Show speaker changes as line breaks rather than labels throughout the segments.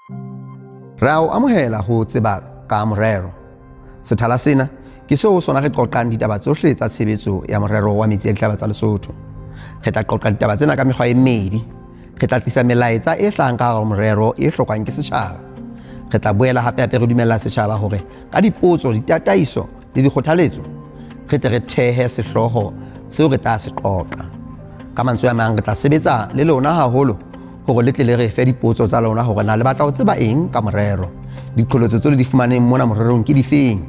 Re a o amohela ho tseba ka morero. Sethala sena ke seo sona re qoqang ditaba tsohle tsa tshebetso ya morero wa metsi a dihlaba tsa Lesotho. Re tla qoqa ditaba tsena ka mekgwa e mmedi. Re tla tlisa melaetsa e hlahang ka hara morero e hlokwang ke setjhaba. Re tla boela hape re dumella setjhaba hore ka dipotso, ditataiso le dikgothaletso re tle re thehe sehloho seo re tla se qoqa. Ka mantswe a mang re tla sebetsa le lona haholo hore le tle le re fe dipotso tsa lona hore na le batla ho tseba eng ka morero. Diqholotso tseo le di fumaneng mona morerong ke difeng?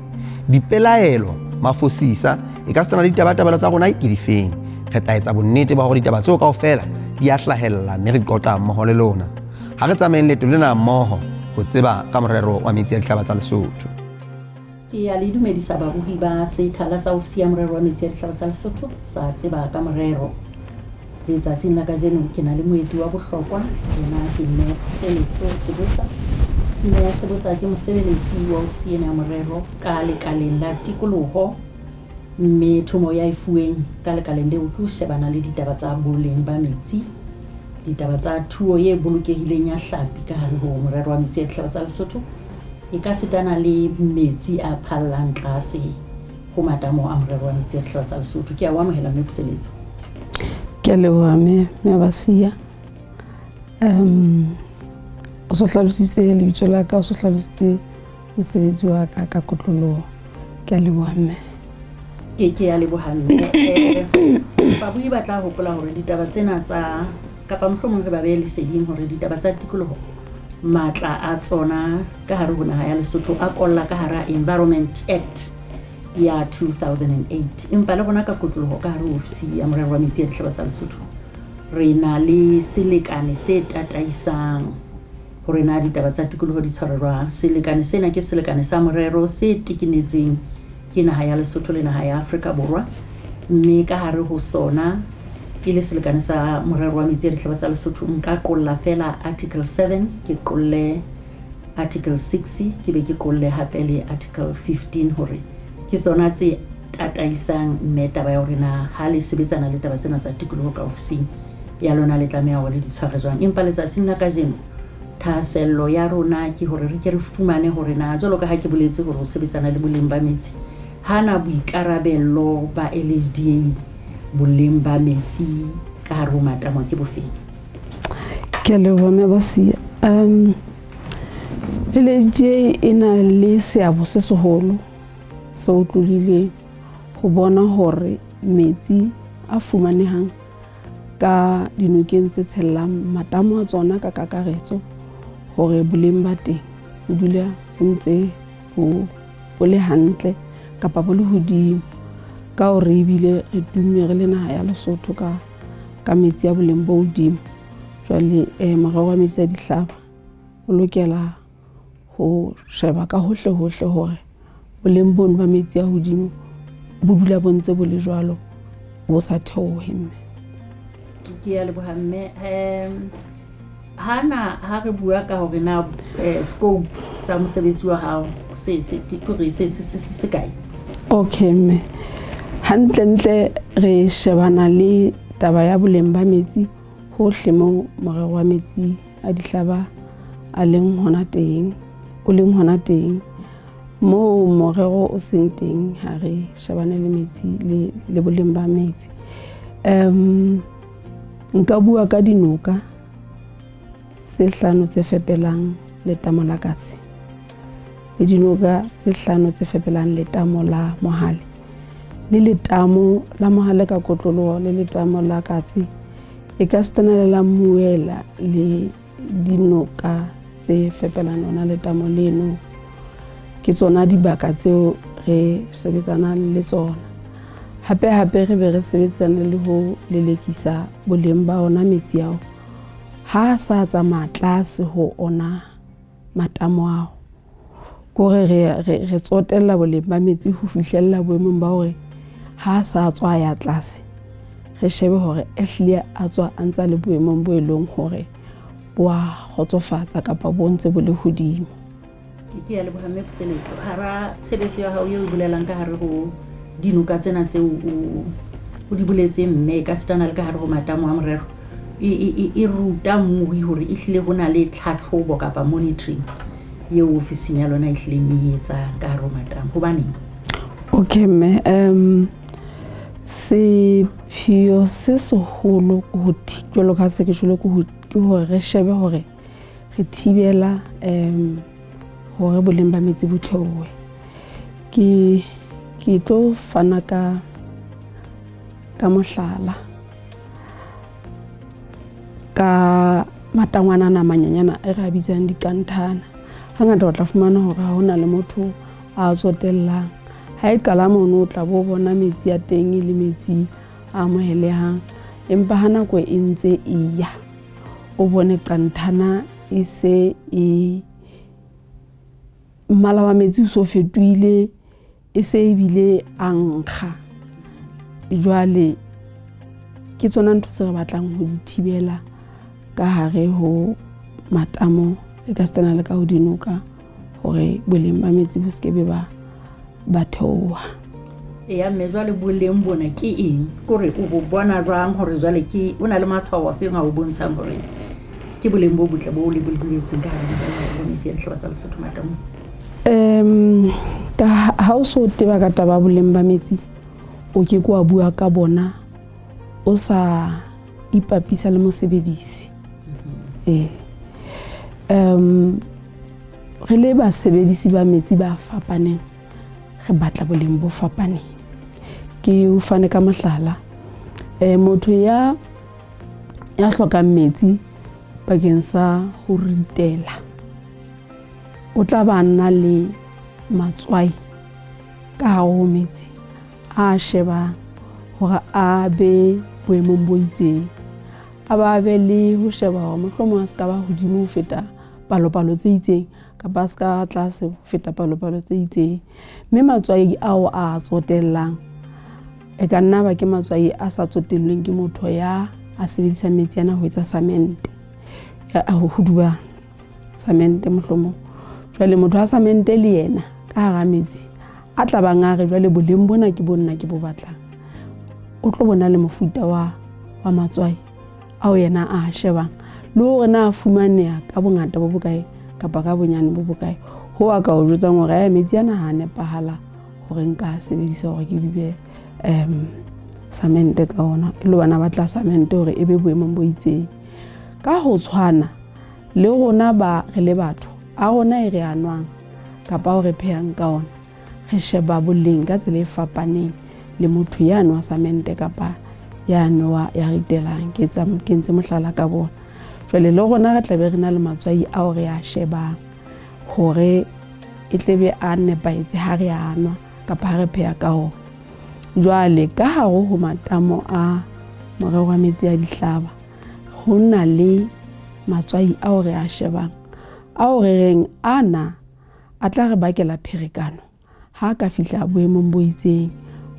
Dipelaelo, mafosisa e ka sena le ditabatabelo tsa rona ke difeng? Re tla etsa bonnete ba hore ditaba tseo kaofela di a hlahella mme re qoqa mmoho le lona. Ha re tsamayeng leeto lena mmoho ho tseba ka morero wa metsi a dihlaba tsa Lesotho.
Ke a le dumedisa babuhi ba sethala sa ofisi ya morero wa metsi a dihlaba tsa Lesotho sa tseba ka morero. Letsatsing la kajeno ke na le moeti wa bohlokwa, yena ke mme Seletso Sebotsa. Mme Sebotsa ke mosebeletsi wa ofisi ena ya morero ka lekaleng la tikoloho, mme thomo ya ifuweng ka lekaleng leo ke ho shebana le ditaba tsa boleng ba metsi, ditaba tsa thuo e bolokehileng ya hlapi ka hare ho morero wa metsi a dihlaba tsa Lesotho, e ka sitana le metsi a phallang tlase ho matamo a morero wa metsi a dihlaba tsa Lesotho. Ke a o amohela mme Seletso.
Ke a leboha mme Basia. O so hlalositse lebitso la ka, o so hlalositse mosebetsi wa ka ka kotloloho. Ke a leboha mme.
Ke a leboha mme. Babuhi ba tla hopola hore ditaba tsena tsa kapa mohlomong re ba be leseding hore ditaba tsa tikoloho matla a tsona ka hare ho naha ya Lesotho a kolla ka hara Environment Act ya 2008. Empa le rona ka kotloloho ka hare ho ofisi ya morero wa metsi a dihlaba tsa Lesotho re na le selekane se tataisang hore na ditaba tsa tikoloho di tshwarelwa. Selekane sena ke selekane sa morero se tikinetsweng ke naha ya Lesotho le naha ya Afrika Borwa, mme ka hare ho sona e le selekane sa morero wa metsi a dihlaba tsa Lesotho nka qolla fela Article 7, ke qolle Article 6, ke be ke qolle hape le Article 15 hore ke tsona tse tataisang mme taba ya hore na ha le sebetsana le taba tsena tsa tikoloho ka ofising ya lona le tlameha hore le di tshware jwang. Empa letsatsing la kajeno thahasello ya rona ke hore re ke re fumane hore na jwalo ka ha ke boletse hore ho sebetsana le boleng ba metsi hana boikarabello ba LHDA boleng ba metsi ka hare ho matamo ke bofeng?
Ke a leboha mme Basia. LHDA e na le seabo se seholo se utlwileng ho bona hore metsi a fumanehang ka dinokeng tse tshellang matamo a tsona ka kakaretso hore boleng ba teng ho dula ho ntse bo le hantle kapa bo le hodimo, ka hore ebile re tumme re le naha ya Lesotho ka metsi a boleng bo hodimo. Jwale morero wa metsi a dihlaba o lokela ho sheba ka hohle hore boleng bono ba metsi a hodimo bo dula bo ntse bo le jwalo, bo sa theohe mme.
Ke a leboha mme. Ha re bua ka hore na scope sa mosebetsi wa hao se kae?
Okay mme. Hantle re shebana le taba ya boleng ba metsi hohle mo morero wa metsi a dihlaba o leng hona teng. Mo morero o seng teng ha re shebane le metsi le boleng ba metsi. Nka bua ka dinoka tse 5 tse fepelang letamo la Katse le dinoka tse 5 tse fepelang letamo la Mohale, le letamo la Mohale ka kotloloho le letamo la Katse e ka sitana le la Mmuela le dinoka tse fepelang lona letamo leno. Ke tsona dibaka tseo re sebetsana le tsona. Hape re be re sebetsana le ho lelekisa boleng ba ona metsi ao ha sa tsamaya tlase ho ona matamo ao. Kore re tsotella boleng ba metsi ho fihlella boemong ba hore ha sa tswa ya tlase re shebe hore ehlile a tswa a ntsa le boemong bo eleng hore bo a khotsofatsa kapa bo ntse bo le hodimo.
Ke a leboha mme Seletso. Hara tshebetso ya hao eo bolelang ka hare ho dinoka tsena tseo o di boletse mme ka sitana le ka hare ho matamo a morero, e ruta mmui hore e hlile ho na le tlhatlhobo kapa monitoring eo ofising ya lona e hlileng e etsang ka hare ho matamo hobaneng?
Okay mme, sepheo se seholo ho jwalo ka se ke jwalo ke hore re shebe hore re thibela hore boleng ba metsi bo theohe. Ke tlo fana ka mohlala ka matangwana a manyanyana e re a bitsang dikanthana. Hangata o tla fumana hore ha hona le motho a tsotellang, ha e qala mono o tla bo bona metsi a teng le metsi a amohelehang, empa ha nako e ntse e ya o bone kanthana e se mmala wa metsi o so fetohile, e se ebile a nkga. Jwale ke tsona ntho tse re batlang ho di thibela ka hare ho matamo le ka setana le ka ho dinoka hore boleng ba metsi bo se ke be ba theoha.
Eya mme, jwale boleng bona ke eng? Kore o bo bona jwang hore jwale ke o na le matshwao a feng a o bontshang hore ke boleng bo botle bo le boletseng ka hare ho metsi a dihlaba tsa Lesotho matamong?
Ka ha o so teba ka taba boleng ba metsi, o ke kwa bua ka bona o sa ipapisa le mosebedisi. Re le basebedisi ba metsi ba fapaneng, re batla boleng bo fapaneng. Ke o fane ka mohlala, motho ya hlokang metsi bakeng sa ho ritela o tla ba nna le matswai ka hare ho metsi a shebang hore a be boemong bo itseng, a ba be le ho sheba hore mohlomong a se ka ba hodimo ho feta palopalo tse itseng kapa a se ka tlase ho feta palopalo tse itseng. Mme matswai ao a tsotellang e ka nna ba ke matswai a sa tsotellweng ke motho ya a sebedisang metsi ana ho etsa samente, ho duba samente mohlomong. Jwale motho a samente le yena ka hara metsi a tla bang a re jwale boleng bona ke bona ke bo batlang, o tlo bona le mofuta wa matswai ao yena a shebang le hore na a fumaneha ka bongata bo bokae kapa ka bonyane bo bokae, ho a ka o jwetsang hore metsi ana ha nepahala hore nka sebedisa hore ke dube samente ka ona, e le bana ba tla samente hore e be boemong bo itseng. Ka ho tshwana le rona ba re le batho a rona e re anwang kapa o re phehang ka ona, re sheba boleng ka tsela e fapaneng le motho ya nwa samente kapa ya nwa ya ritelang. Ke ntse mohlala ka bona. Jwale le rona re tla be re na le matswai ao re a shebang hore e tlebe a nepaetse ha re anwa kapa ha re pheha ka ona. Jwale ka hare ho matamo a morero wa metsi a dihlaba ho na le matswai ao re a shebang, ao re reng ana a tla re bakela pherekano ha ka fihla boemong bo itseng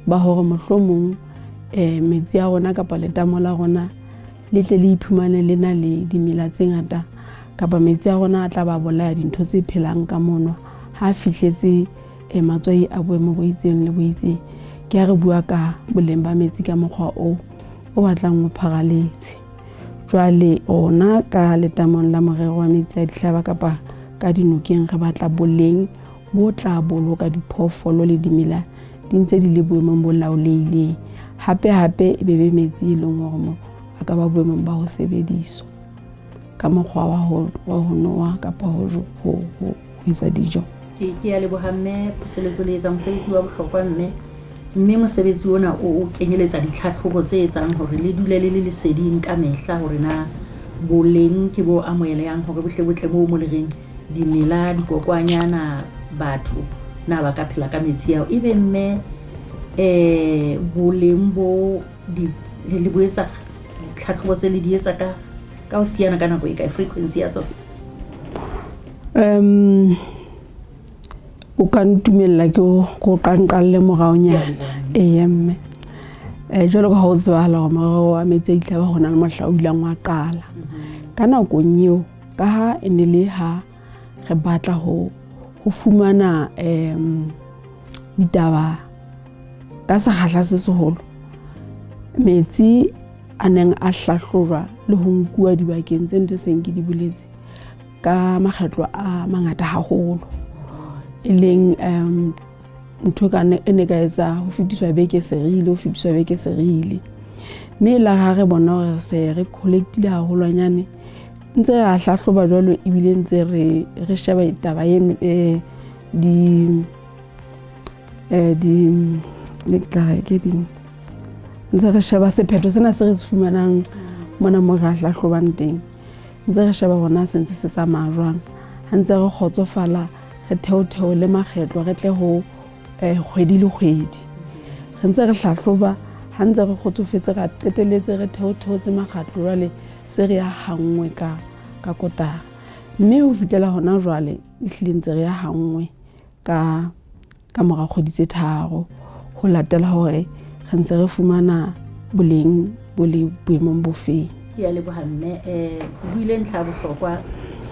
ba hore mohlomong metsi a rona kapa letamo la rona le tle le iphumane le na le dimela tse ngata kapa metsi a rona a tla ba bolaya dintho tse phelang ka monwa ha fihletse matswai a boemo bo itseng le bo itseng. Ke a re bua ka boleng ba metsi ka mokgwa o batlang o pharaletse. Jwale ona ka letamong la morero wa metsi a dihlaba kapa ka dinokeng re batla boleng bo tla boloka diphoofolo le dimela di ntse di le boemong bo laolehileng, hape e be metsi e leng hore mo a ka ba boemong ba ho sebediswa ka mokgwa wa ho noa kapa ho etsa dijo.
Ke a leboha mme Puseletso le etsa mosebetsi wa bohlokwa mme mosebetsi ona o kenyeletsa ditlhatlhobo tse etsang hore le dule le leseding ka mehla hore na boleng ke bo amohelehang hore bohle mo le reng dimela dikokwanyana batho na ba ka phela ka metsi ao. Ebe mme boleng bo le boetsa ditlhatlhobo tse le di etsa ka ho siana ka nako e ka frequency ya tsona?
O ka ntumella ke go qanqalle moraonyana. Mme jwalo ka ha o tsebahala hore morero wa metsi a dihlaba hona le mohla o ilang wa qala ka nakong eo, ka ha e ne le ha re batla ho fumana ditaba ka sekgahla se seholo. Metsi a neng a hlahlojwa le ho nkuwa dibakeng tse ntse seng ke di boletse ka makgetlo a mangata haholo, e leng ntho e ne ka etsa ho fetiswa beke se rile. Mme la ha re bona hore se re collectile haholwanyane ntse re a hlahloba jwalo, ebile ntse re sheba taba e ntse re sheba sephetho sena se re se fumanang mona mo re a hlahlobang teng, ntse re sheba hona se ntse se tsamaya jwang. Ha ntse re kgotsofala re theotheo le makgetlo re tle ho kgwedi le kgwedi, re ntse re hlahloba ha ntse re kgotsofetse ra qeteletse re theotheotse makgetlo jwale se re ya hangwe ka kotara. Mme ho fitela hona jwale ehlile ntse re ya hangwe ka mora kgwedi tse 3 ho latela hore re ntse re fumana boleng bo le boemong bofeng.
Ke a leboha mme, o buile ntlha ya bohlokwa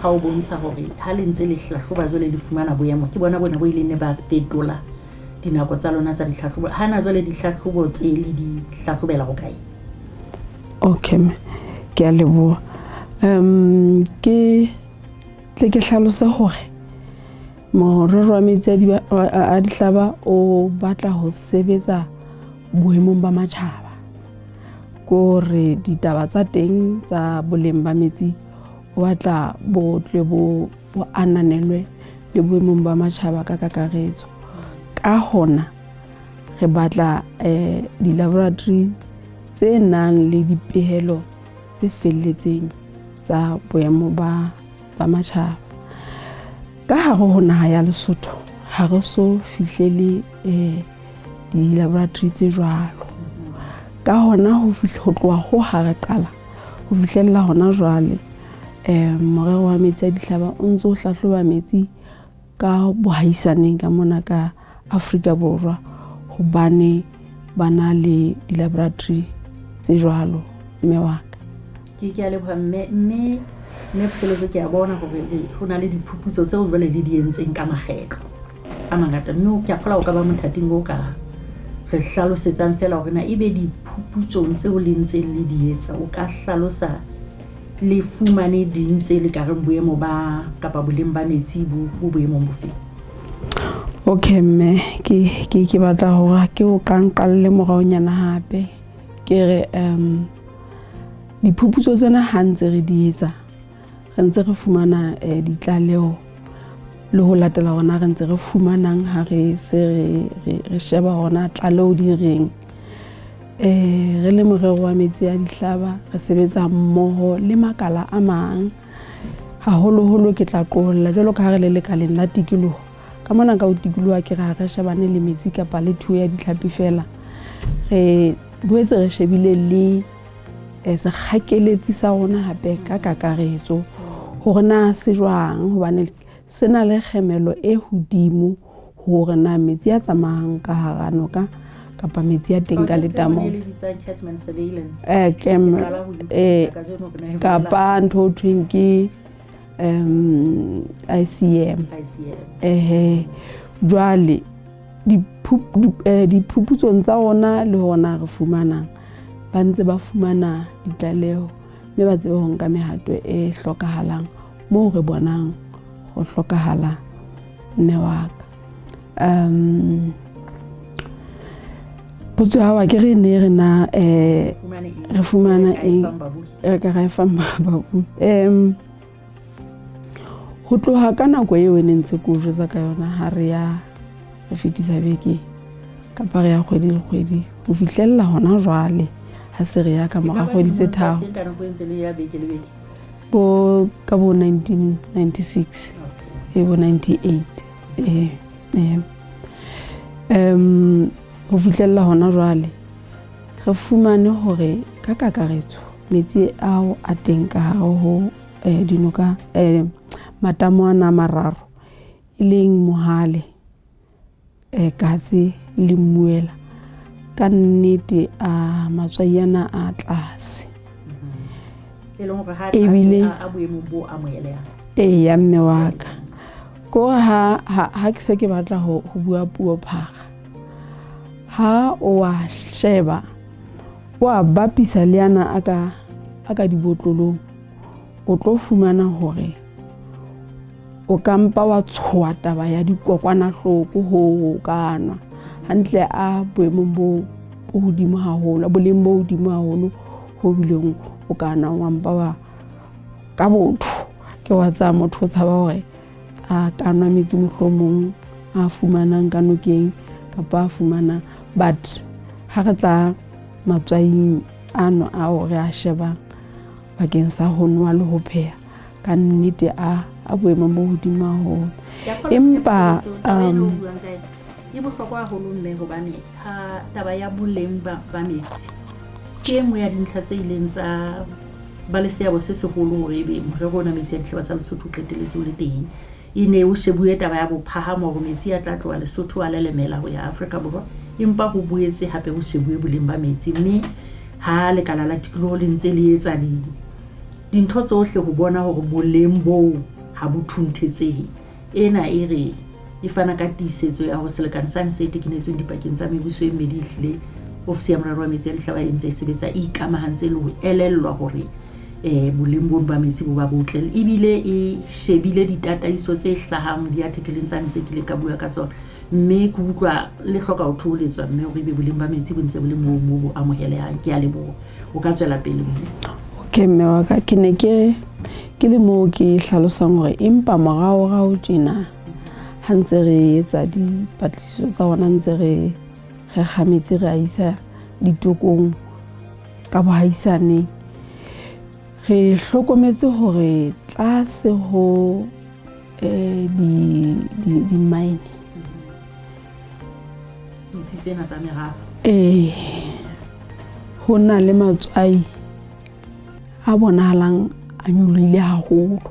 ha o bontsha hore ha le ntse le hlahloba jwale le fumana boemo ke bona bo ile ne ba fetola dinako tsa lona tsa dihlahlobo. Hana jwale dihlahlobo tse le di hlahlobela ho kae?
Okay, ke a leboha. Ke hlalosa hore morero wa metsi a dihlaba o batla ho sebetsa boemong ba matjhaba, gore ditaba tsa teng tsa boleng ba metsi o batla bo tle bo ananelwe le boemong ba matjhaba ka kakaretso. Ka hona re batla di-laboratory tse nang le dipehelo tse felletseng tsa boemo ba matjhaba. Ka hare ho naha ya Lesotho ha re so fihlele di-laboratory tse jwalo. Ka hona ho tloha ho ha re qala ho fihlella hona jwale morero wa metsi a dihlaba o ntse o hlahloba metsi ka bohaisaneng ka mona ka Afrika Borwa, hobane bana le di-laboratory tse jwalo. Mme wa ka
ke a leboha mme Pselozo, ke a bona hore ho na le diphuputso tseo jwale le di entseng ka makgetlo a mangata, mme ke a kgola o ka ba mothating o ka re hlalosetsang fela hore na ebe diphuputsong tseo le ntseng le di etsa o ka hlalosa le fumane ding tse le ka reng boemo ba kapa boleng ba metsi bo boemong bofeng?
Okay mme, ke batla hore ke o qalle moraonyana hape ke re diphuputso tsena ha ntse re di etsa re ntse re fumana ditlaleho le ho latela hona re ntse re fumanang ha re se re sheba hona tlaleho di reng. Re le morero wa metsi a dihlaba re sebetsa mmoho le makala a mang, haholoholo ke tla qolla jwalo ka ha re le lekaleng la tikoloho ka mona ka o tikoloho ke re shebane le metsi kapa le thuo ya ditlhapi fela, re boetse re shebile le sekgakeletsi sa rona hape ka kakaretso hore na se jwang, hobane se na le kgemelo e hodimo hore na metsi a tsamayang ka hara noka kapa metsi a teng ka letamo kapa ntho thweng ke ICM. Jwale diphuputsong tsa ona le hona re fumanang ba ntse ba fumana ditlaleho mme ba tsebe ho nka mehato e hlokahalang moo re bonang ho hlokahala. Mme wa ka potso ya wa ke re ne re na re fumana eng ka ra famba babu ho tloha ka nako eo e ntse ko jwetsa ka yona ha re ya re fetisa beke kapa re ya kgwedi le kgwedi ho fihlella hona jwale ha se re ya ka mora kgwedi tse 3 bo ka bo 1996 bo 98 ho fihlella hona jwale re fumane hore ka kakaretso metsi ao a teng ka hare ho dinoka matamo ana mararo e leng Mohale, Katse le Mmuela ka nnete a matswayana a tlase ebile
a boemo bo amoheleha.
Ya mme wa ka ko ha ke se ke batla ho bua puo phara ha o a sheba wa bapisa le yana aka dibotlolong o tlo fumana hore o kampa wa tshoa taba ya dikokwanahloko ho kanwa hantle a boemong bo hodimo haholo boleng bo hodimo haholo ho bileng o kana wa mpa wa ka botho ke wa tsa motho o tshaba hore a kanwa metsi mohlomong a fumanang ka nokeng kapa a fumana but ha re tla matswaing ano a hore a shebang bakeng sa ho nwa le ho pheha ka nnete a boemong bo hodimo haholo empa
e bohlokwa haholo mme hobane ha taba ya boleng ba metsi ke engwe ya dintlha tse ileng tsa ba le seabo se seholo hore ebe morero ona metsi a dihlaba tsa Lesotho o qetelletse o le teng e ne o shebuwe taba ya bophahamo hore metsi a tla tloha Lesotho a lelemela ho ya Afrika Borwa empa ho boetse hape ho shebuwe boleng ba metsi mme ha lekala la tikoloho le ntse le etsa dintho tsohle ho bona hore boleng bo ha bo thunthetsehe ena e re e fana ka tiisetso ya ho selekana sane se tekenetsweng dipakeng tsa mebuso e mmedi ehlile ofisi ya morero wa metsi a dihlaba e ntse e sebetsa e ikamahantse le ho elellwa hore boleng bo ba metsi bo ba botle ebile e shebile ditataiso tse hlahang diartikeleng tsane se ke le ka bua ka tsona mme ke utlwa le hloka ho thoholetswa mme hore be boleng ba metsi bo ntse bo le mo amohelehang ke a leboha o ka tswela pele mme
okay mme wa ka ke ne ke le mo ke hlalosang hore empa morao tjena ha ntse re etsa dipatlisiso tsa rona ntse re kgametse re a isa ditokong ka bohaisane re hlokometse hore tlase ho di mine
tsena tsa merafa
ho na le matswai a bonahalang a nyolohile haholo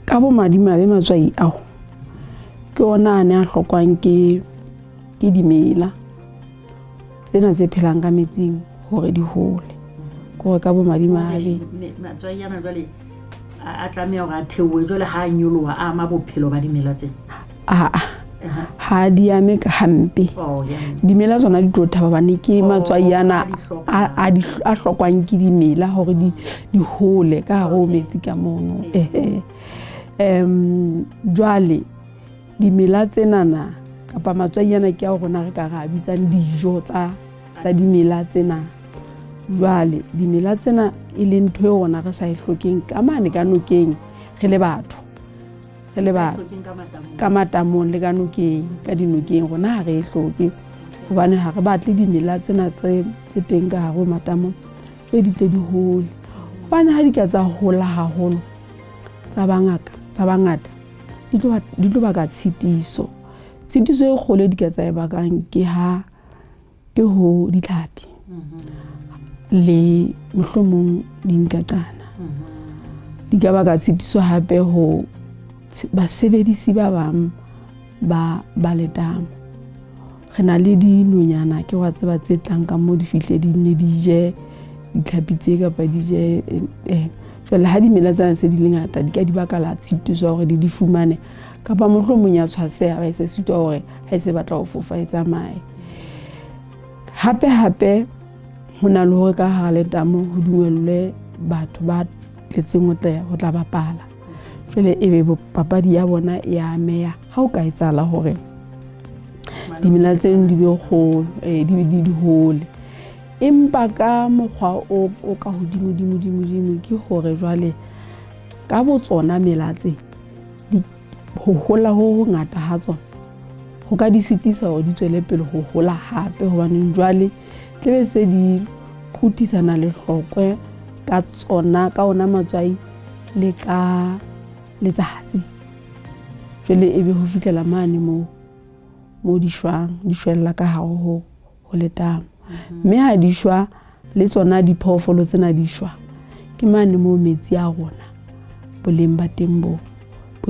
ka bo madimabe matswai ao ke ona ane a hlokwang ke dimela tsena tse phelang ka metsing hore di hole gore ka bo madimabe
matswai yana jwale a tlameha hore a theohe jwale ha a nyoloha a ama bophelo ba dimela tsena
ha di ame ka hampe dimela tsona di tlo thaba bane ke matswai yana a hlokwang ke dimela hore di hole ka hare ho metsi ka mono jwale dimela tsenana kapa matswai yana ke a rona re ka ra bitsang dijo tsa dimela tsena jwale dimela tsena e le ntho e rona re sa e hlokeng ka mane ka nokeng re le batho ka matamong le ka nokeng ka dinokeng rona ha re e hloke hobane ha re batle dimela tsena tse teng ka hare ho matamong e di tle di hole hobane ha di ka tsa hola haholo tsa bangata di tlo baka tshitiso e kgolo di ka tsa e bakang ke ho ditlhapi le mohlomong dinkatana di ka baka tshitiso hape ho basebedisi ba bang ba letamo re na le dinonyana ke wa tseba tse tlang ka mo di fihle di ne di je ditlhapi tse kapa di je jwale ha dimela tsena se di lengata di ka di bakala tshitiso hore di fumane kapa mohlomong ya tshwaseha ba se sitwa hore ha e se batla ho fofa e tsamaye hape ho na le hore ka hara letamo ho dumellwe batho ba tletseng ho tla bapala jwale ebe papadi ya bona e ameya ha o ka etsala hore dimela tseno di be kgolo di hole empa ka mokgwa o ka hodimo ke hore jwale ka botsona melatse ho hola ho ngata ha tsona ho ka di sitisa hore di tswele pele ho hola hape hobane jwale tlebe se di khutisana le hlokwe ka tsona ka ona matswai le ka letsatsi jwale ebe ho fitlela mane mo di shwella ka hare ho letamo mme ha di shwa le tsona diphoofolo tsena di shwa ke mane mo metsi a rona boleng ba teng bo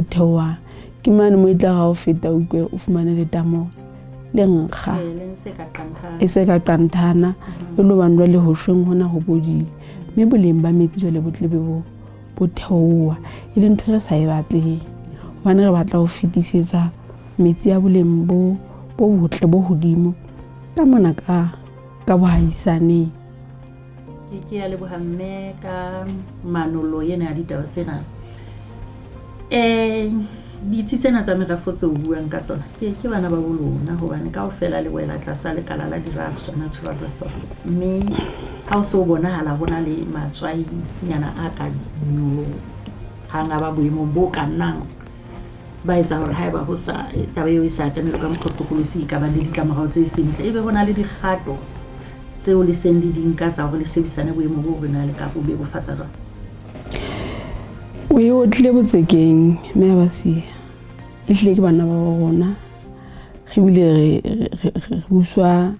theohang ke mane mo itla ga o feta ukwe o fumane letamo le nkga e se ka qanthana e lo bandwa le ho shweng hona ho bodile mme boleng ba metsi jwale bo tlebe bo theoha e le ntho re sa e batleng hobane re batla ho fetisetsa metsi ya boleng bo botle bo hodimo ka mona ka bohaisane.
Ke ya leboha mme ka manolo ena ya ditaba tsena. Ditsi tsena tsa merafo tseo buang ka tsona ke bana ba bolona hobane kaofela le wela tlasa lekala la dirafo natural resources, mme ha o so bonahala hona le matswai nyana a ka nyolo hanga ba boemo bo ka nnang ba etsa hore haeba ho sa taba eo e sa atamelo ka motlhotlokolosi ka ba le ditlamorao tse seng ebe hona le dikgato tseo le seng di dinka tsa hore le shebisane boemo bo rena le ka bo be bofatsa jwang.
O yo tle botsekeng me ba siya e hle ke bana ba bona re bile re buswa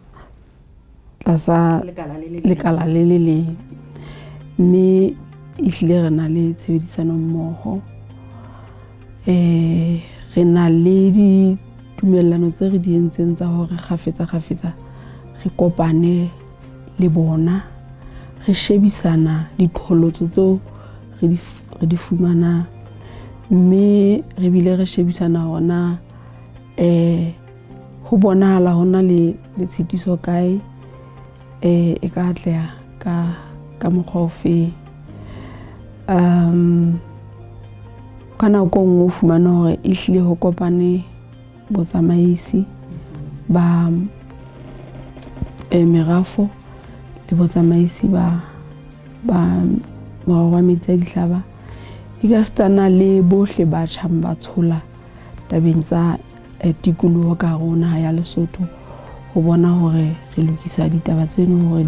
tlasa lekala le mme e hle re na le tshebedisano mmoho re na le ditumellano tse re di entseng tsa hore kgafetsa re kopane le bona re shebisana diqholotso tseo re di fumana, mme re bile re shebisana hona ho bonahala hona le tshitiso kae e ka atleha ka mokgwa ofe. Ka nako nngwe o fumana hore e hlile ho kopane botsamaisi ba merafo le botsamaisi ba wa metsi a dihlaba e ka stana le bohle ba tjhang ba tshola tabeng tsa tikoloho ka rona ya Lesotho ho bona hore re lokisa ditaba tseno hore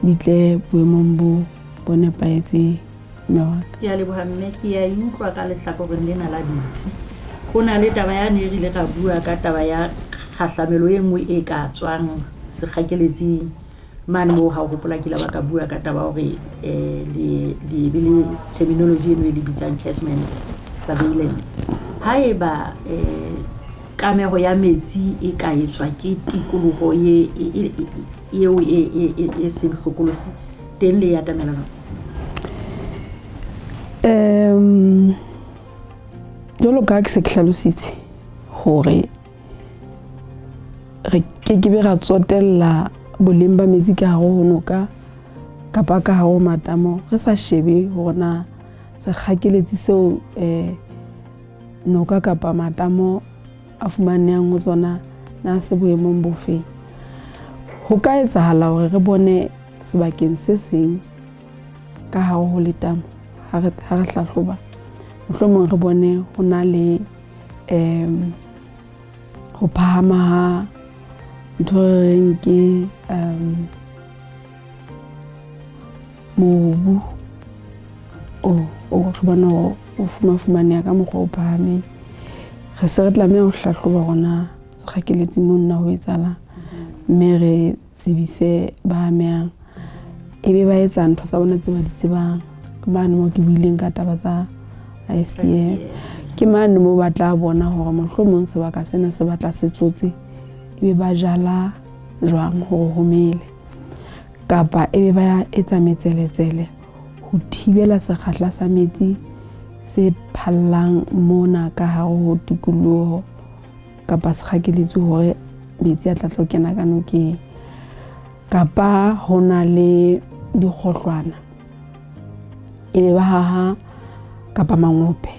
di tle boemong bo nepaetseng.
Ke ya leboha mme ke ya utlwa ka lehlakoreng lena la ditsi. Ho na le taba ya ne rile ka bua ka taba ya kgahlamelo e nngwe e ka tswang sekgakeletsing mane mo ha o hopola ke la ba ka bua ka taba hore le terminology eno e bitsang catchment surveillance. Haeba kameho ya metsi e ka etswa ke tikoloho eo e seng hlokolosi teng le ya tamelano.
Jolo ka ke se hlalositse hore re ke be ra tsotella boleng ba metsi ka hare ho noka kapa ka hare ho matamo re sa shebe hona sekgakeletsi seo noka kapa matamo a fumanang ho tsona na se boemong bofe. Ho ka etsahala hore re bone sebakeng se seng ka hare ho letamo ha re hlahloba mohlomong re bone ho na le ho phahama ha ntho re reng ke mobu o re bona o fumaneha ka mokgwa o phahameng. Re se re tlameha ho hlahloba hona sekgakeletsi monna ho etsala mme re tsebise ba amehang ebe ba etsa ntho tsa bona tse ba di tsebang. Ke mane mo ke buileng ka taba tsa ICM, ke mane mo ba tla bona hore mohlomong sebaka sena se batla se tsotse ebe ba jala jwang hore ho mele kapa ebe ba etsa metseletsele ho thibela sekgahla sa metsi se phallang mona ka hare ho tikoloho kapa sekgakeletsi hore metsi a tla tlo kena ka nokeng kapa hona le dikgohlwana ebe ba haha kapa mangope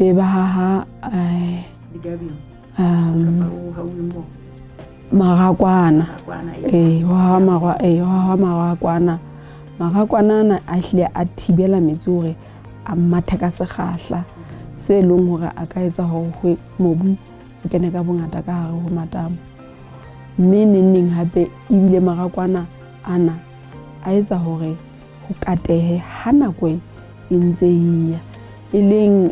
ebe ba haha marakwana marakwana a hlile a thibela metsi hore a mathe ka sekgahla se leng hore a ka etsa hore mobu o kene ka bongata ka hare ho matamo. Mme neng hape ebile marakwana ana a etsa hore ho katehe ha nako e ntse e ya e leng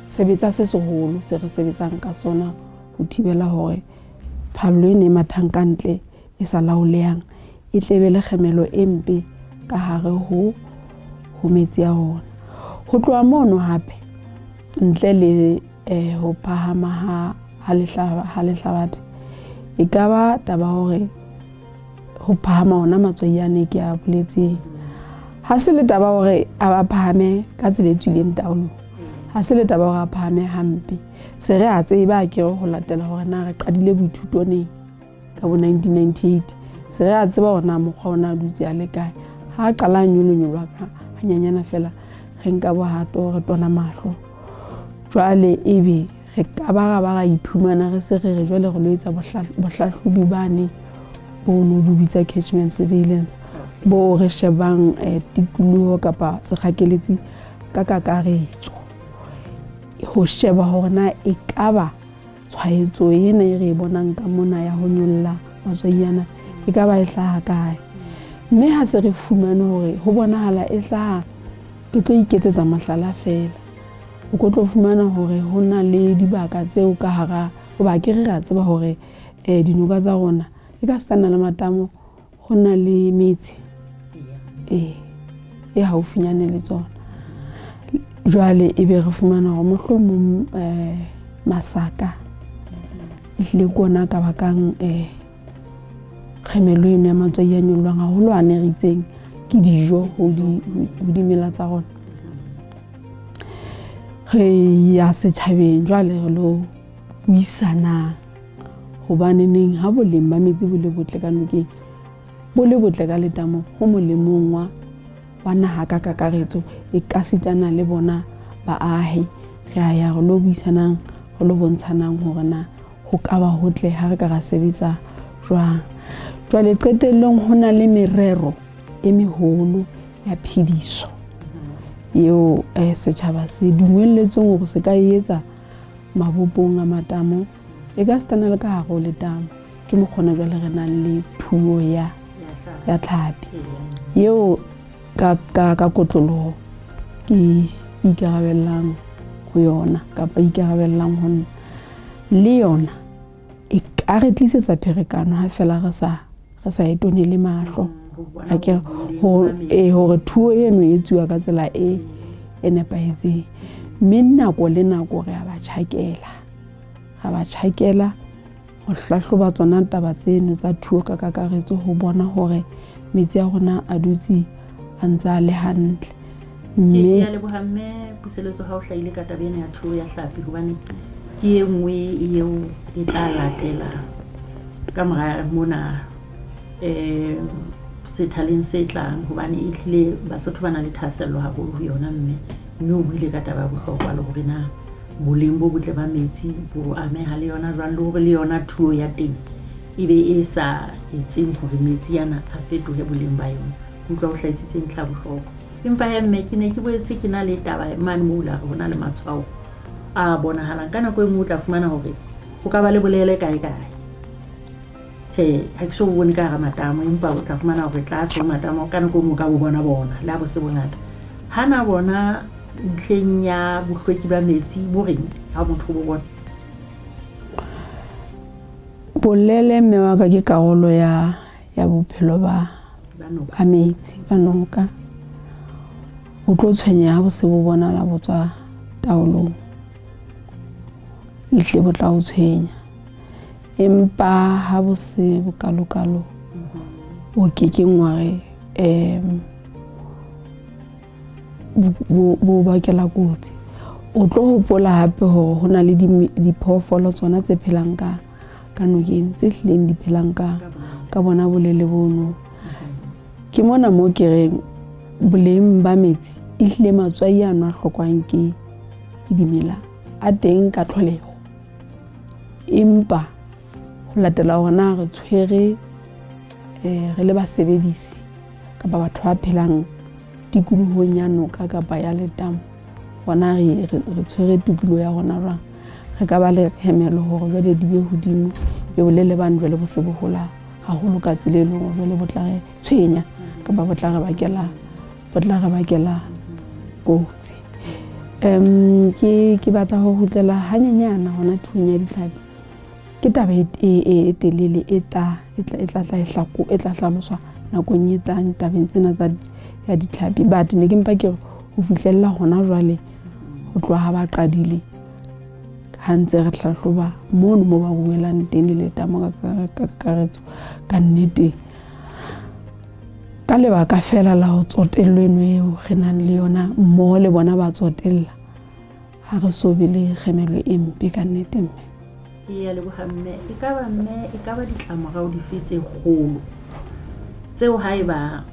sebetsa se seholo se re sebetsang ka sona ho thibela hore phallo e ne mathang ka ntle e sa laolehang e tlebe le kgemelo e mpe ka hare ho metsi a rona. Ho tloha mono hape ntle le ho phahama ha lehlabathe e ka ba taba hore ho phahama hona matswai ane ke a boletseng. Ha se le taba hore a ba phahame ka tsela e tswileng taolo, ha se le taba hore a phahame hampe. Se re a tseba ke ho latela hore na re qadile boithuto neng ka bo 1998 se re a tseba ona mokgwa ona dutse a le kae ha qala nyolonyolwa ka hanyanyana fela re nka bohato re tona mahlo jwale ebe re ka ba iphumana re se re jwale re lo etsa bohlahlobi bane bo no dubitsa catchment surveillance bo re shebang tikoloho kapa sekgakeletsi ka kakaretso ho sheba hore na e kaba tshwaetso ena e re bonang ka mona ya ho nyolla matswaiana e kaba e hlaha kae mme ha se re fumane hore ho bonahala e hlaha ke tlo iketsetsa mahlala fela o ko tlo fumana hore ho na le dibaka tseo ka hara hoba ke re ra tseba hore dinoka tsa rona e ka stana le matamo ho na le metsi e haufinyane le tsona jwale e be re fumana hore mohlomong masaka ehlile kona ka bakang kgemelo eno ya matswai a nyollwang haholo a ne re itseng ke dijo ho dimela tsa rona re ya setjhabeng jwale re lo buisana hobane neng ha boleng ba metsi bo le botle ka nokeng bo le botle ka letamo ho molemong wa naha ka kakaretso e ka sitana le bona baahi re a ya re lo buisanang re lo bontshanang hore na ho ka ba hotle ha re ka ra sebetsa jwang jwale qetellong ho na le merero e meholo ya phediso eo setjhaba se dumelletsweng hore se ka etsa mabopong a matamo e ka stana le ka hare letamo ke mokgona jwale re nang le thuo ya tlhapi eo ka kotloloho ke ikarabellang ho yona kapa ikarabellang ho le yona e ka re tlisetsa pherekano ha fela re sa etone le mahlo akere hore thuo eno e etsuwa ka tsela e nepahetseng mme nako le nako re a ba tjhakela ho hlahloba tsona taba tseno tsa thuo ka kakaretso ho bona hore metsi a rona a dutse a ntse a le hantle
mme ya lebohamme puseletso ha o hlahile ka tabeng ya thuo ya hlapi hobane ke e nngwe eo e tla latela ka mora mona sethaleng se tlang hobane e hlile Basotho ba na le thasello haholo ho yona mme o buile ka taba ya bohlokwa le hore na boleng bo botle ba metsi bo ameha le yona jwang le hore le yona thuo ya teng e be e sa etseng hore metsi yana a fetohe boleng ba yona utlwa o hlahisitse ntlha bohlokwa empa ya mme ke ne ke boetse ke na le taba mane mo la hona le matshwao a bonahalang ka nako e nngwe o tla fumana hore ho ka ba le bolele kae ha ke so bone ka hara matamo empa o tla fumana hore tlase ho matamo ka nako e nngwe ka bo bona la bo se bongata hana bona ntlheng ya bohlweki ba metsi bo reng ha motho bo bona
bolele mme wa ka ke karolo ya bophelo ba metsi ba noka o tlo tshwenya ha bo se bo bona la botswa taolong ihle bo tla o tshwenya empa ha bo se bokalokalo o ke ngware bo bakela kotsi o tlo hopola hape hore ho na le diphoofolo tsona tse phelang ka nokeng tse hlileng di phelang ka bona bolele bono ke mona mo ke reng boleng ba metsi ihle matswai a nwa hlokwang ke dimela a teng ka tlholeho empa ho latela hore na re tshwere re le basebedisi kapa batho ba phelang tikolohong ya noka kapa ya letamo hona re tshwere tikoloho ya rona jwang re ka ba le kgemelo hore jwale di be hodimo le bolele ba jwale bo se bo hola haholo ka tsela e leng hore jwale bo tla re tshwenya kapa bo tla re bakela kotsi ke batla ho hutlela hanyenyana hona thuong ya ditlhapi ke taba e telele e tla hlaloswa nakong e tlang tabeng tsena tsa ya ditlhapi but ne ke mpa ke ho fihlella hona jwale ho tloha ba qadile ha ntse re hlahloba mono mo ba rumelang teng le letamo ka kakaretso ka nnete ka lebaka fela la ho tsotellwa eno eo re nang le yona mmoho le bona ba tsotella ha re so be le kgemelo e mpe ka nnete mme
ke ya leboha mme e ka ba ditlamorao dife tse kgolo tseo haeba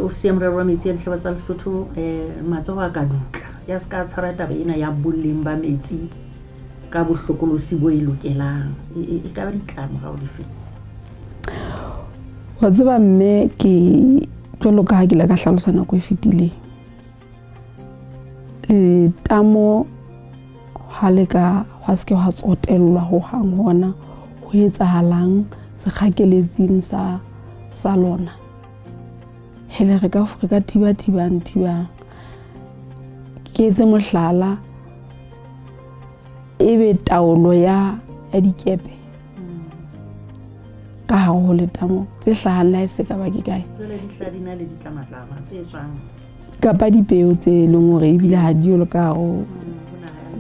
ofisi ya morero wa metsi ya dihlaba tsa Lesotho matsoho a ka dutla ya ska tshwara taba ena ya boleng ba metsi ka bohlokolosi bo e lokelang e ka ba ditlamorao dife?
Wa tseba mme ke jwalo ka ha ke la ka hlalosa nako e fetileng letamo ha se ke ha tsotellwa ho hang hona ho etsahalang sekgakeletsing sa lona hele re ka thiba ke etse mohlala ebe taolo ya dikepe ka hare ho letamo tse hlahang la se ka ba ke kae
jwale di hladina le ditlamatlama tse tswang
kapa dipeo tse leng hore ebile ha di yo ka ho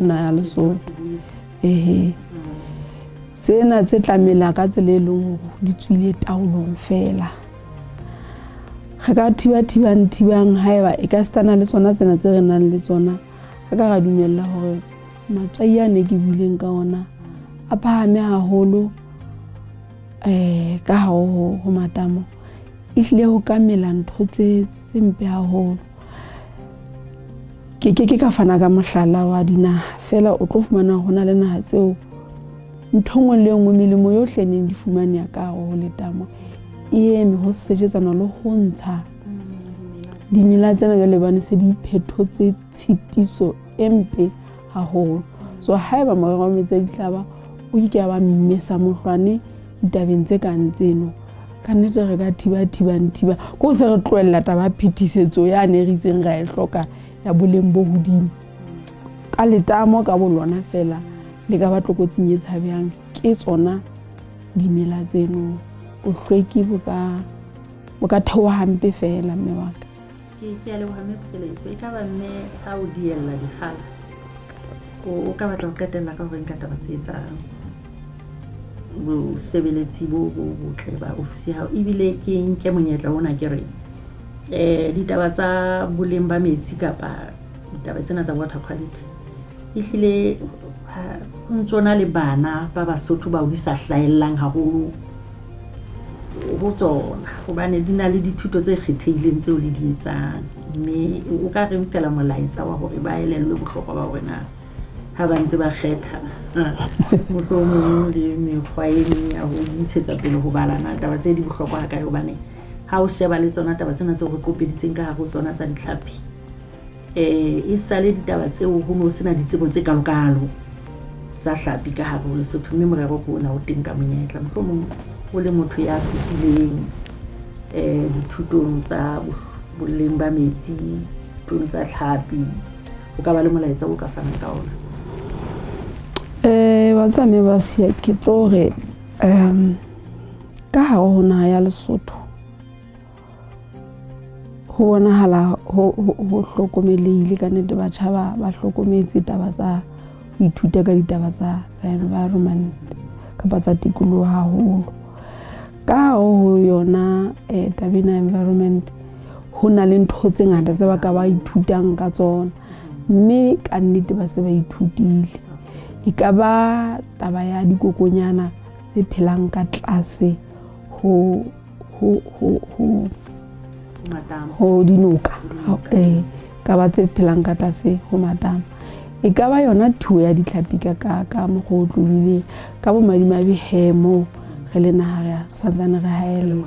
na ya Lesotho tsena tse tlamela ka tsela e leng hore di tswile taolong fela re ka thibang haeba e ka stana le tsona tsena tse re nang le tsona ka ga dumella hore matswai a ne ke bileng ka ona a phahame haholo ka ho matamo ehlile ho ka mela ntho tse mpe haholo ke ka fana ka mohlala wa dinaha fela o tlo fumana hona le naha tseo nthongwe le nngwe melemo yohle ne di fumaneha ka ho letamo eme ho sejetsana le ho ntsha dimela tsena jwale bane se di phethotse tshitiso empe haholo so haeba morero wa metsi a dihlaba o ke ba mmesa mohlwane ditabeng tse kang tseno ka nnete re ka thiba ko se re tloella taba phetisetso ya ne re itseng ra e hloka ya boleng bo hodimo ka letamo ka bolona fela le ka ba tlokotsing e tshabehang ke tsona dimela tseno o hlweki bo ka theoha hampe fela mme wa ka
ke a leboha mme Puseletso e ka ba mme ha o diella dikgala o ka batla ho qetella ka hore nka taba tse etsang bo sebeletsi bo botle ba ofisi hao ebile ke nke monyetla ona ke re ditaba tsa boleng ba metsi kapa ditaba tsena tsa water quality ehlile ntsona le bana ba Basotho ba o di sa hlaellang haholo ho tsona hobane di na le dithuto tse kgethehileng tseo le di etsang mme o ka reng fela molaetsa wa hore ba elellwe bohlokwa ba hore na ha ba ntse ba kgetha mohlomong le mekgwa e meng ya ho ntshetsa pele ho balana taba tse di bohlokwa ka hobane ha o sheba le tsona taba tsena tseo re qopeditseng ka hare ho tsona tsa ditlhapi e sale ditaba tseo ho no sena ditsebo tse kalokalo tsa hlapi ka hare ho Lesotho mme morero ko ona o teng ka monyetla mohlomong o le motho ya fetileng dithutong tsa boleng ba metsi thutong tsa hlapi o ka ba le molaetsa o ka fana ka ona
wa tsame ba sia ke tore ka hare ho naha ya Lesotho ho bonahala ho hlokomelehile ka nnete batjha ba hlokometse taba tsa ho ithuta ka ditaba tsa environment kapa tsa tikoloho haholo ka ho yona tabena environment ho na le ntho tse ngata tse ba ka ba ithutang ka tsona mme ka nnete ba se ba ithutile e ka ba taba ya dikokonyana tse phelang ka tlase ho dinoka ka ba tse phelang ka tlase ho matamo e ka ba yona thuo ya ditlhapi ka mokgwa o tlolile ka bo madimabe hemo re le naha re santsane re haele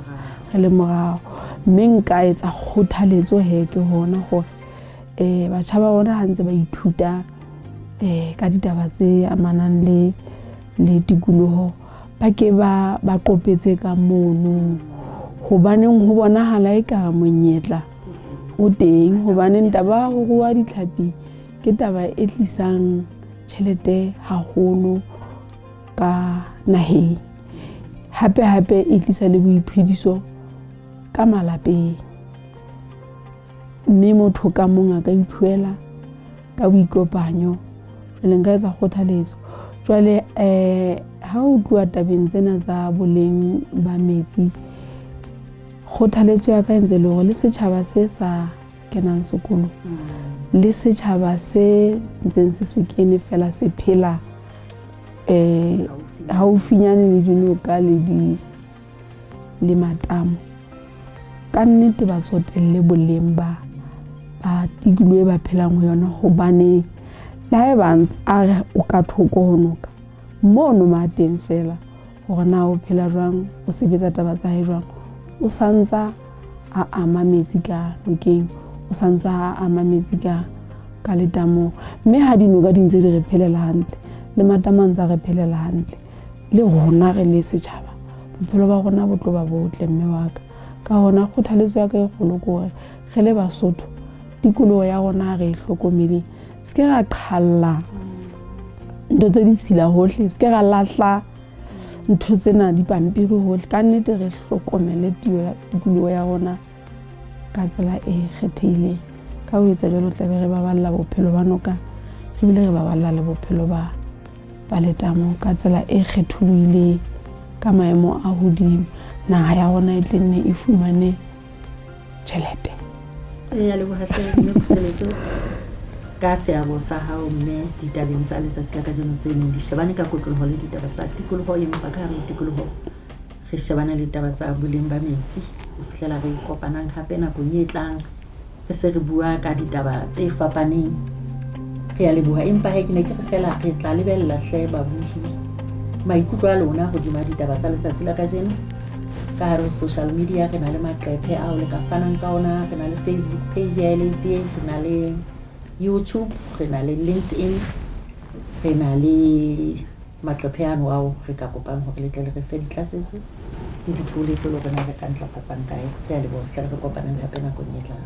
re le morao mme nka etsa kgothaletso ke hona hore batjha ba bona ha ntse ba ithuta ka ditaba tse amanang le tikoloho ba ke ba qopetse ka mono hobaneng ho bonahala eka monyetla o teng hobaneng taba ho rua ditlhapi ke taba e tlisang tjhelete haholo ka naheng hape e tlisa le boiphediso ka malapeng mme motho ka mong a ka ithuela ka boikopanyo jwale nka etsa kgothaletso jwale ha o tluwa tabeng tsena tsa boleng ba metsi kgothaletso ya ka entse le hore le setjhaba se sa kenang sekolo le setjhaba se ntseng se kene fela se phela haufinyane le dinoka le matamo. Ka nnete ba tsotelle boleng ba tikoloho e ba phelang ho yona, hobane le haeba a re o ka thoko ho noka mono mateng fela hore na o phela jwang, o sebetsa taba tsa hae jwang, o santsa a ama metsi ka nokeng, o santsa a ama metsi ka letamo. Mme ha dinoka di ntse di re phelela hantle, le matamo a ntse a re phelela hantle, le rona re le setjhaba bophelo ba rona bo tlo ba botle mme wa ka. Ka hona kgothaletso ya ka e kgolo ke hore re le Basotho tikoloho ya rona re e hlokomeleng, se ke ra qhalla ntho tse ditshila hohle, se ke ra lahla ntho tsena dipampiri hohle. Ka nnete re hlokomele tikoloho ya rona ka tsela e kgethehileng. Ka ho etsa jwalo tla be re baballa bophelo ba noka, re bile re baballa le bophelo ba letamo ka tsela e kgetholohileng, ka maemo a hodimo. Naha ya rona e tle nne e fumane tjhelete.
Ya lebohahle mme Puseletso ka seabo sa hao mme ditabeng tsa letsatsi la kajeno tse neng di shebane ka kotloloho le ditaba tsa tikoloho, empa ka hare tikoloho re shebana le taba tsa boleng ba metsi. Ho fihlela re kopanang hape nakong e tlang re se re bua ka ditaba tse fapaneng. Re ya leboha, empa ke ne ke re fela re tla lebella hle babuhi maikutlo a lona hodima ditaba tsa letsatsi la kajeno. Ka hare ho social media re na le maqephe ao le ka fanang ka ona, re na le Facebook page ya LHDA, re na le YouTube, re na le LinkedIn, re na le maqephe ano ao re ka kopang hore le tle le re fe ditlatsetso le dithoholetso le rona re ka ntlafatsang kae. Re ya leboha, re kopanang hape nakong e tlang.